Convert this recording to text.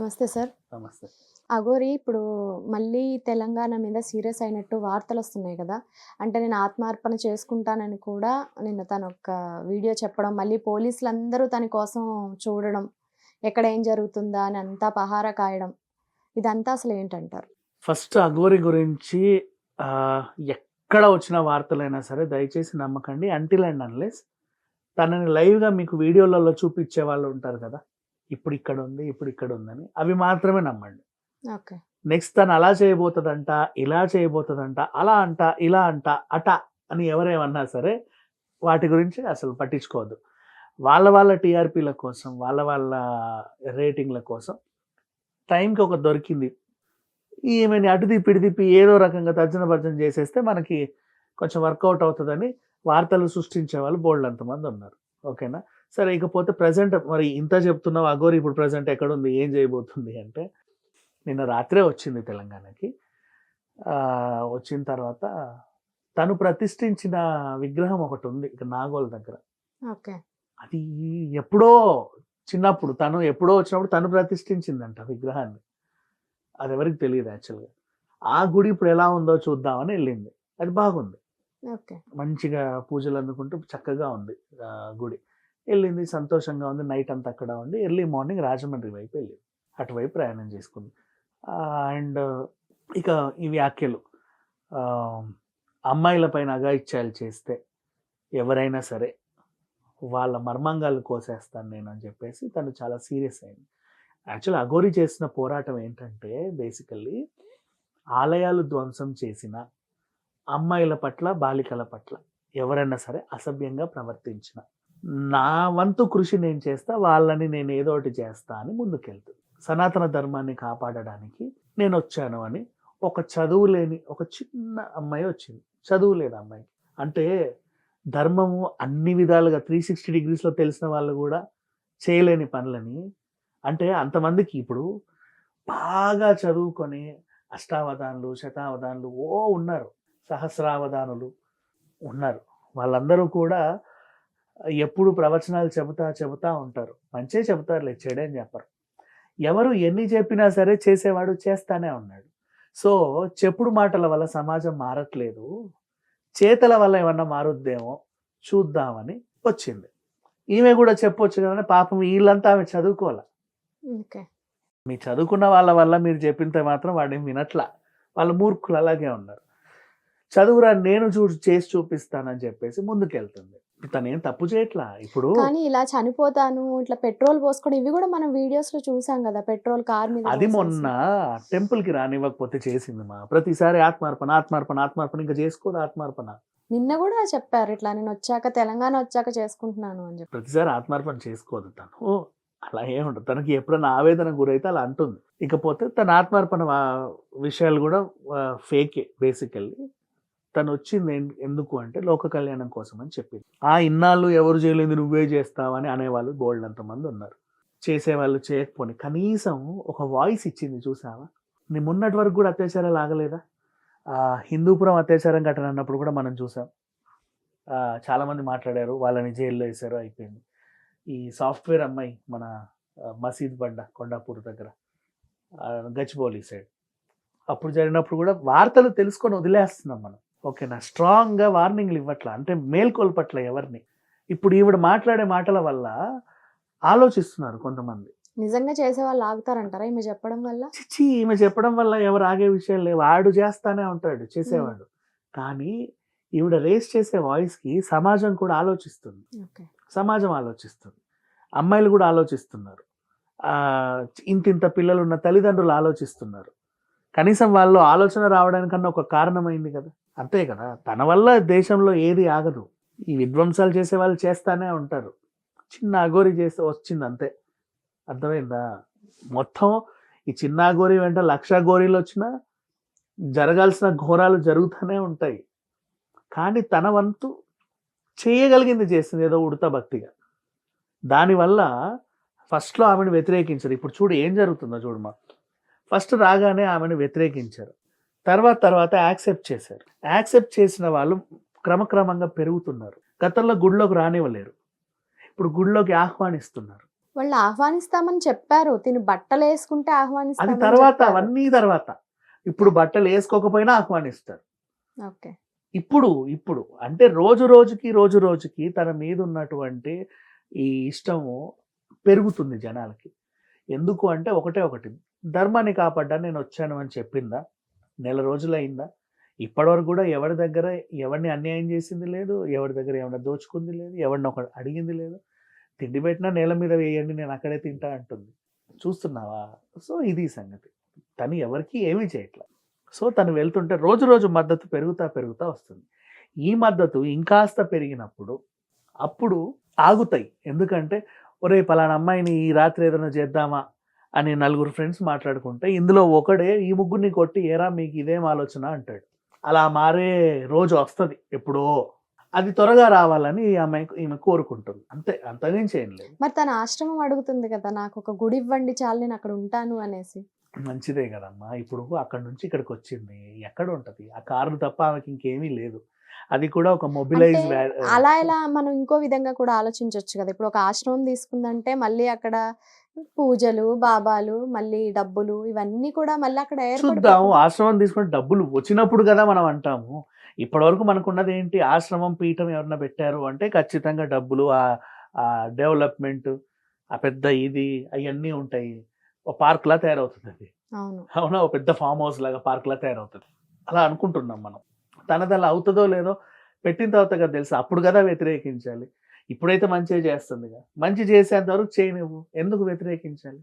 నమస్తే సార్. నమస్తే. అఘోరి ఇప్పుడు మళ్ళీ తెలంగాణ మీద సీరియస్ అయినట్టు వార్తలొస్తున్నాయి గదా! అంటే నేను ఆత్మార్పణ చేసుకుంటానని కూడా నిన్న తనొక వీడియో చెప్పడం, మళ్ళీ పోలీసులందరూ తన కోసం చూడడం, ఎక్కడ ఏం జరుగుతుందా అని అంతా పహారా కాయడం. ఇదంతా అసలేంటంటారు? ఫస్ట్ అఘోరి గురించి ఎక్కడ వచ్చిన వార్తలైనా సరే దయచేసి నమ్మకండి. అంటిల్ అండ్ అన్లెస్ తనని లైవ్‌గా మీకు వీడియోలలో చూపించే వాళ్ళు ఉంటారు కదా! ఇప్పుడు ఇక్కడుంది, ఇప్పుడు ఇక్కడుందని. అవి మాత్రమే నమ్మండి. ఓకే. నెక్స్ట్ తను అలా చేయబోతదంట, ఇలా చేయబోతదంట, అలా అంట, ఇలా అంట, అట అని ఎవరేమన్నా సరే వాటి గురించి అసలు పట్టించుకోవద్దు. వాళ్ళ టీఆర్‌పీల కోసం, వాళ్ళ రేటింగ్‌ల కోసం టైంకి ఒకటి దొరికింది. ఈమెని అటు తిప్పి, ఇటు తిప్పి ఏదో రకంగా తర్జన భర్జన చేసేస్తే మనకి కొంచెం వర్కౌట్ అవుతదని వార్తలు సృష్టించే వాళ్ళు బోలెడంతమంది ఉన్నారు. ఓకేనా? సరే ఇకపోతే ప్రెజెంట్ మరి ఇంత చెప్తున్నావు అఘోరి ఇప్పుడు ప్రెజెంట్ ఎక్కడుంది? ఏం చేయబోతుంది అంటే నిన్న రాత్రే వచ్చింది తెలంగాణకి. వచ్చిన తర్వాత తను ప్రతిష్ఠించిన విగ్రహం ఒకటుంది ఇక్కడ నాగోల్ దగ్గర. ఓకే. అది ఎప్పుడో చిన్నప్పుడు తను ఎప్పుడో వచ్చినప్పుడు తను ప్రతిష్ఠించిందంట విగ్రహాన్ని. అదెవరికీ తెలీదు యాక్చువల్‌గా. ఆ గుడి ఇప్పుడు ఎలా ఉందో చూద్దామని ఎళ్ళింది. అది బాగుంది. ఓకే. మంచిగా పూజలు అందుకుంటూ చక్కగా ఉంది గుడి. ఎళ్ళింది సంతోషంగా ఉంది. నైట్ అంతా అక్కడ ఉండి ఎర్లీ మార్నింగ్ రాజమండ్రి వైపు ఎళ్ళింది. అటువైపు ప్రయాణం చేసుకుంది. అండ్ ఇక ఈ వ్యాఖ్యలు అమ్మాయిల పైన అఘాయిత్యాలు చేస్తే ఎవరైనా సరే వాళ్ళ మర్మాంగాలు కోసేస్తాను నేను అని చెప్పేసి తను చాలా సీరియస్ అయింది. యాక్చువల్ అఘోరి చేసిన పోరాటం ఏంటంటే బేసికల్లీ ఆలయాలు ధ్వంసం చేసిన అమ్మాయిల పట్ల, బాలికల పట్ల ఎవరైనా సరే అసభ్యంగా ప్రవర్తించిన నా వంతు కృషి నేను చేస్తా, వాళ్ళని నేను ఏదో ఒకటి చేస్తా అని ముందుకెళ్తుంది. సనాతన ధర్మాన్ని కాపాడడానికి నేను వచ్చాను అని ఒక చదువు లేని ఒక చిన్న అమ్మాయి వచ్చింది. చదువు లేదు అమ్మాయి. అంటే ధర్మము అన్ని విధాలుగా 360 డిగ్రీస్‌లో తెలిసిన వాళ్ళు కూడా చేయలేని పనులని అంటే అంతమందికి ఇప్పుడు బాగా చదువుకొని అష్టావధానులు, శతావధానులు ఉన్నారు. సహస్రావధానులు ఉన్నారు. వాళ్ళందరూ కూడా ఎప్పుడు ప్రవచనాలు చెబుతా ఉంటారు. మంచే చెబుతారులే, చెడేం చెప్పరు. ఎవరు ఎన్ని చెప్పినా సరే చేసేవాడు చేస్తానే ఉన్నాడు. సో, చెప్పుడు మాటల వల్ల సమాజం మారట్లేదు. చేతల వల్ల ఏమన్నా మారుద్దేమో చూద్దామని వచ్చింది. ఈమె కూడా చెప్పొచ్చు కదండీ, పాపం వీళ్ళంతా ఆమె చదువుకోల. ఓకే. మీ చదువుకున్న వాళ్ళ వల్ల మీరు చెప్పింతే మాత్రం వాడేం వినట్లా. వాళ్ళు మూర్ఖులు అలాగే ఉన్నారు. చదువురా నేను చేసి చూపిస్తానని చెప్పేసి ముందుకెళ్తుంది. తనేం తప్పు చేయట్లా. ఇప్పుడు కానీ ఇలా చనిపోతాను, ఇట్లా పెట్రోల్ పోసుకోవడం ఇవి గూడా మనం వీడియోస్‌లో చూసాం గదా! పెట్రోల్ కారు మీద అది పోసేసి. మొన్న టెంపుల్‌కి రానివ్వకపోతే చేసింది ప్రతిసారి ఆత్మార్పణ ఇంక చేసుకోదు ఆత్మార్పణ. నిన్న గూడా చెప్పారు ఇట్లా నేనొచ్చాక తెలంగాణ ఒచ్చాక చేసుకుంటున్నాను అని జెప్పి. ప్రతిసారి ఆత్మార్పణ చేసుకోదు తను. అలా ఏముండదు. తనకి ఎప్పుడన్నా ఆవేదన గురైతే అలా అంటుంది. ఇకపోతే తన ఆత్మార్పణ విషయాలు గూడా ఫేకే బేసికల్లీ. తనొచ్చింది ఎందుకు అంటే లోక కళ్యాణం కోసం అని చెప్పింది. ఇన్నాళ్ళు ఎవరు చేయలేదు నువ్వే చేస్తావని అనేవాళ్ళు బోలెడంత మంది ఉన్నారు. చేసేవాళ్ళు చేయకపోని కనీసం ఒక వాయిస్ ఇచ్చింది చూసావా? నీ మొన్నటి వరకు కూడా అత్యాచారాలు ఆగలేదా? హిందూపురం అత్యాచారం ఘటన అన్నప్పుడు కూడా మనం చూసాం. చాలామంది మాట్లాడారు. వాళ్ళని జైల్లో వేశారు అయిపోయింది. ఈ సాఫ్ట్‌వేర్ అమ్మాయి మన మసీద్ బండ కొండాపూర్ దగ్గర గచ్చిబౌలి సైడ్ అప్పుడు జరిగినప్పుడు కూడా వార్తలు తెలుసుకొని వదిలేస్తున్నాం మనం. ఓకేనా? స్ట్రాంగ్‌గా వార్నింగ్‌లు ఇవ్వట్లా. అంటే మేల్కొల్పట్ల ఎవరిని. ఇప్పుడు ఈవిడ మాట్లాడే మాటల వల్ల ఆలోచిస్తున్నారు కొంతమంది. నిజంగా చేసేవాళ్ళు ఆగుతారంటారా ఈమె చెప్పడం వల్ల? ఛీ! ఈమె చెప్పడం వల్ల ఎవరు ఆగే విషయాలు లేవు. వాడు చేస్తానే ఉంటాడు చేసేవాడు. కానీ ఈవిడ రేస్ చేసే వాయిస్‌కి సమాజం కూడా ఆలోచిస్తుంది. ఓకే. సమాజం ఆలోచిస్తుంది. అమ్మాయిలు కూడా ఆలోచిస్తున్నారు. ఇంతింత పిల్లలున్న తల్లిదండ్రులు ఆలోచిస్తున్నారు. కనీసం వాళ్ళు ఆలోచన రావడానికన్నా ఒక కారణమైంది కదా! అంతే కదా! తన వల్ల దేశంలో ఏది ఆగదు. ఈ విధ్వంసాలు చేసే వాళ్ళు చేస్తానే ఉంటారు. చిన్న అఘోరి చేస్తే వచ్చింది అంతే. అర్థమైందా? మొత్తం ఈ చిన్న అఘోరి వెంట 1,00,000 ఘోరీలు వచ్చినా జరగాల్సిన ఘోరాలు జరుగుతూనే ఉంటాయి. కానీ తన వంతు చేయగలిగింది చేసింది ఏదో ఉడతా భక్తిగా. దానివల్ల ఫస్ట్‌లో ఆమెను వ్యతిరేకించారు. ఇప్పుడు చూడు ఏం జరుగుతుందో చూడమ్మా. ఫస్ట్ రాగానే ఆమెను వ్యతిరేకించారు. తర్వాత యాక్సెప్ట్ చేశారు. యాక్సెప్ట్ చేసిన వాళ్ళు క్రమక్రమంగా పెరుగుతున్నారు. గతంలో గుడిలోకి రానివ్వలేరు. ఇప్పుడు గుడిలోకి ఆహ్వానిస్తున్నారు. వాళ్ళు ఆహ్వానిస్తామని చెప్పారు. తిను బట్టలేసుకుంటే అది ఆహ్వానిస్తామని తర్వాత, చెప్పారు. అవన్నీ తర్వాత. ఇప్పుడు బట్టలు వేసుకోకపోయినా ఆహ్వానిస్తారు. ఓకే. ఇప్పుడు అంటే రోజు రోజుకి తన మీద ఉన్నటువంటి ఈ ఇష్టము పెరుగుతుంది జనాలకి. ఎందుకు అంటే ఒకటే ఒకటి, ధర్మాన్ని కాపాడ్డానికి నేనొచ్చాను అని చెప్పిందా? నెల రోజులయిందా? ఇప్పటివరకు గూడా ఎవరి దగ్గర ఎవరిని అన్యాయం చేసింది లేదు. ఎవరి దగ్గర ఏమన్నా దోచుకుంది లేదు. ఎవరిని ఒకడు అడిగింది లేదు. తిండి పెట్టినా నేల మీద వేయండి నేనక్కడే తింటా అంటుంది. చూస్తున్నావా? సో, ఇది సంగతి. తను ఎవరికీ ఏమీ చేయట్ల. సో, తను వెళ్తుంటే రోజు రోజు మద్దతు పెరుగుతా వస్తుంది. ఈ మద్దతు ఇంకాస్త పెరిగినప్పుడు, అప్పుడు ఆగుతాయి. ఎందుకంటే, ఒరేయ్! పలానా అమ్మాయిని ఈ రాత్రి ఏదైనా చేద్దామా? అని నలుగురు ఫ్రెండ్స్ మాట్లాడుకుంటే, ఇందులో ఒకడే ఈ ముగ్గురిని కొట్టి ఏరా మీకు ఇదేం ఆలోచన అంటాడు. అలా మారే రోజు వస్తది ఎప్పుడో. అది త్వరగా రావాలని ఈమె కోరుకుంటుంది. అంతే, అంతకుమించి ఏం లేదు. మరి తన ఆశ్రమం అడుగుతుంది కదా! నాకొక గుడి ఇవ్వండి చాలు నేనక్కడ ఉంటాను అనేసి. మంచిదే గదమ్మా! ఇప్పుడు అక్కడి నుంచి ఇక్కడికొచ్చింది. ఎక్కడుంటది? ఆ కారు తప్ప ఆమెకి ఇంకేమీ లేదు. అది కూడా ఒక అంటే మొబిలైజ్ అలా ఎలా మనం ఇంకో విధంగా కూడా ఆలోచించొచ్చు కదా! ఇప్పుడు ఒక ఆశ్రమం తీసుకుందంటే మళ్ళీ అక్కడ పూజలు, బాబాలు, మళ్ళీ డబ్బులు ఇవన్నీ కూడా మళ్ళీ అక్కడ చూద్దాం. ఏర్పడిపోతుంది. ఆశ్రమం తీసుకుంటే డబ్బులు వచ్చినప్పుడు గదా మనం అంటాము. ఇప్పటివరకు మనకున్నదేంటి? ఆశ్రమం, పీఠం ఎవరన్నా పెట్టారు అంటే ఖచ్చితంగా డబ్బులు, డెవలప్‌మెంట్, ఆ పెద్ద ఇది అయన్నీ ఉంటాయి. ఓ పార్క్‌లా తయారవుతదది. అవును. అవునా? ఓ పెద్ద ఫార్మ్ హౌస్ లాగా పార్క్‌లా తయారవుతది. అలా అనుకుంటున్నాం మనం. తనదలా అవుతదో లేదో పెట్టిన తర్వాత కదా తెలుసు. అప్పుడు గదా వ్యతిరేకించాలి. ఇప్పుడైతే మంచే చేస్తుందిగా. మంచి చేసేంత వరకు చేయనివ్వు. ఎందుకు వ్యతిరేకించాలి?